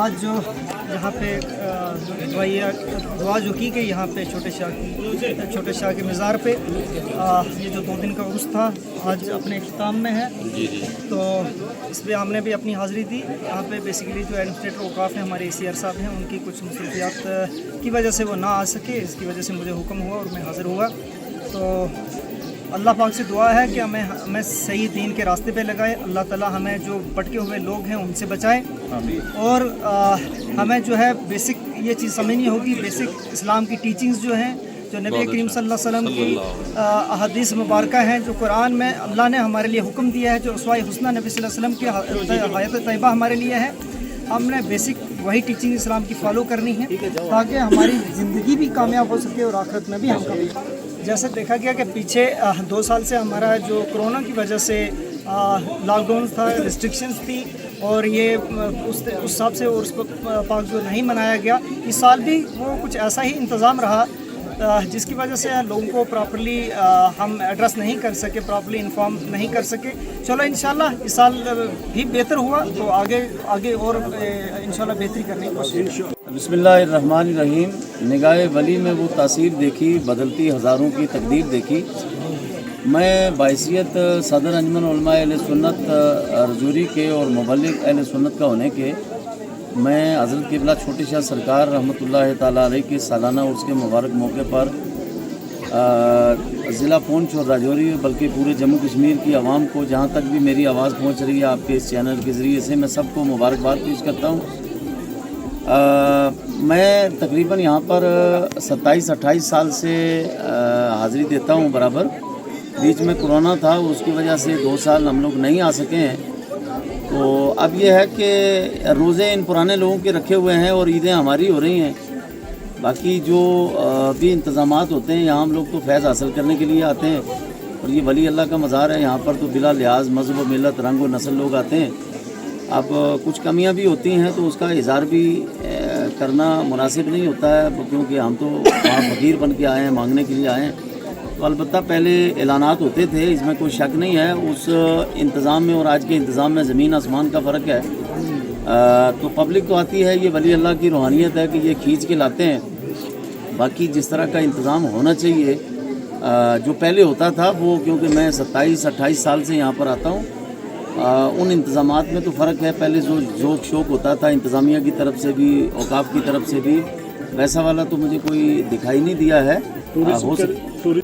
آج جو یہاں پہ دعا جو کی گئی یہاں پہ چھوٹے شاہ کے مزار پہ، یہ جو 2 دن کا عرس تھا آج اپنے اختتام میں ہے۔ تو اس پہ ہم نے بھی اپنی حاضری دی۔ یہاں پہ بیسیکلی جو ایڈمنسٹریٹر اوقاف ہیں ہمارے ACR صاحب ہیں، ان کی کچھ مصروفیات کی وجہ سے وہ نہ آ سکے، اس کی وجہ سے مجھے حکم ہوا اور میں حاضر ہوا۔ تو اللہ پاک سے دعا ہے کہ ہمیں صحیح دین کے راستے پہ لگائے، اللہ تعالیٰ ہمیں جو بھٹکے ہوئے لوگ ہیں ان سے بچائے، اور ہمیں جو ہے بیسک یہ چیز سمجھنی ہوگی، بیسک اسلام کی ٹیچنگز جو ہیں، جو نبی کریم صلی اللہ علیہ وسلم کی احادیث مبارکہ ہیں، جو قرآن میں اللہ نے ہمارے لیے حکم دیا ہے، جو اسوہ حسنہ نبی صلی اللہ علیہ وسلم کی حیات طیبہ ہمارے لیے ہے، ہم نے بیسک وہی ٹیچنگ اسلام کی فالو کرنی ہے تاکہ ہماری زندگی بھی کامیاب ہو سکے اور آخرت میں بھی ہم کامیاب۔ جیسے دیکھا گیا کہ پیچھے 2 سال سے ہمارا جو کرونا کی وجہ سے لاک ڈاؤن تھا، ریسٹرکشنز تھی، اور یہ اس حساب سے عرس پاک جو نہیں منایا گیا، اس سال بھی وہ کچھ ایسا ہی انتظام رہا جس کی وجہ سے لوگوں کو پراپرلی ہم ایڈریس نہیں کر سکے، پراپرلی انفارم نہیں کر سکے۔ چلو انشاءاللہ اس سال بھی بہتر ہوا تو آگے اور انشاءاللہ بہتری کرنے کی کوشش۔ بسم اللہ الرحمن الرحیم۔ نگاہ ولی میں وہ تاثیر دیکھی، بدلتی ہزاروں کی تقدیر دیکھی۔ میں بحیثیت صدر انجمن علماء اہل سنت رجوری کے اور مبلغ اہل سنت کا ہونے کے، میں حضرت قبلہ چھوٹے شاہ سرکار رحمۃ اللہ تعالیٰ علیہ کے سالانہ عرس کے مبارک موقع پر ضلع پونچھ اور راجوری بلکہ پورے جموں کشمیر کی عوام کو، جہاں تک بھی میری آواز پہنچ رہی ہے آپ کے اس چینل کے ذریعے سے، میں سب کو مبارکباد پیش کرتا ہوں۔ میں تقریباً یہاں پر 27-28 سال سے حاضری دیتا ہوں برابر۔ بیچ میں کرونا تھا، اس کی وجہ سے 2 سال ہم لوگ نہیں آ سکے ہیں۔ تو اب یہ ہے کہ روزے ان پرانے لوگوں کے رکھے ہوئے ہیں اور عیدیں ہماری ہو رہی ہیں۔ باقی جو بھی انتظامات ہوتے ہیں، یہاں ہم لوگ تو فیض حاصل کرنے کے لیے آتے ہیں، اور یہ ولی اللہ کا مزار ہے، یہاں پر تو بلا لحاظ مذہب و ملت، رنگ و نسل لوگ آتے ہیں۔ اب کچھ کمیاں بھی ہوتی ہیں تو اس کا اظہار بھی کرنا مناسب نہیں ہوتا ہے، کیونکہ ہم تو وہاں فقیر بن کے آئے ہیں، مانگنے کے لیے آئے ہیں۔ تو البتہ پہلے اعلانات ہوتے تھے، اس میں کوئی شک نہیں ہے، اس انتظام میں اور آج کے انتظام میں زمین آسمان کا فرق ہے۔ تو پبلک تو آتی ہے، یہ ولی اللہ کی روحانیت ہے کہ یہ کھینچ کے لاتے ہیں۔ باقی جس طرح کا انتظام ہونا چاہیے جو پہلے ہوتا تھا، وہ کیونکہ میں 27-28 سال سے یہاں پر آتا ہوں، ان انتظامات میں تو فرق ہے۔ پہلے جو ذوق شوق ہوتا تھا انتظامیہ کی طرف سے بھی، اوقاف کی طرف سے بھی، ویسا والا تو مجھے کوئی دکھائی نہیں دیا ہے۔ ہو سکتا